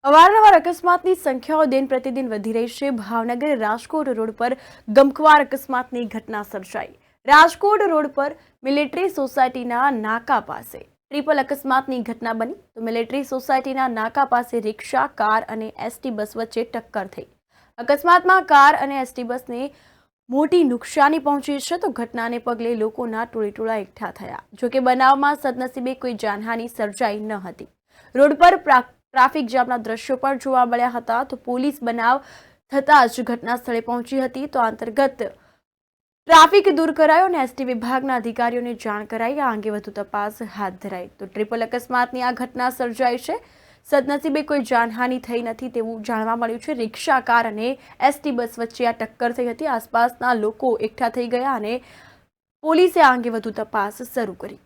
અવારનવાર અકસ્માતની સંખ્યાઓ દિન પ્રતિદિન વધી રહી છે। ભાવનગર રાજકોટ રોડ પર ગમખ્વાર અકસ્માતની ઘટના સર્જાઈ। રાજકોટ રોડ પર મિલિટરી સોસાયટીના નાકા પાસે ટ્રિપલ અકસ્માતની ઘટના બની તો મિલિટરી સોસાયટીના નાકા પાસે રિક્ષા, કાર અને એસટી બસ વચ્ચે ટક્કર થઈ। અકસ્માતમાં કાર અને એસટી બસને મોટી નુકસાની પહોંચી છે તો ઘટનાને પગલે લોકોના ટોળેટોળા એકઠા થયા। જોકે બનાવમાં સદનસીબે કોઈ જાનહાનિ સર્જાઈ ન હતી। રોડ પર ટ્રાફિક જામના દ્રશ્યો પણ જોવા મળ્યા હતા તો પોલીસ બનાવ થતાં જ ઘટના સ્થળે પહોંચી હતી તો અંતર્ગત ટ્રાફિક દૂર કરાયો અને એસટી વિભાગના અધિકારીઓને જાણ કરાઈ। આ અંગે વધુ તપાસ હાથ ધરાઈ તો ટ્રિપલ અકસ્માતની આ ઘટના સર્જાઈ છે। સદનસીબે કોઈ જાનહાનિ થઈ નથી તેવું જાણવા મળ્યું છે। રિક્ષા, કાર અને એસટી બસ વચ્ચે આ ટક્કર થઈ હતી। આસપાસના લોકો એકઠા થઈ ગયા અને પોલીસે આ અંગે વધુ તપાસ શરૂ કરી।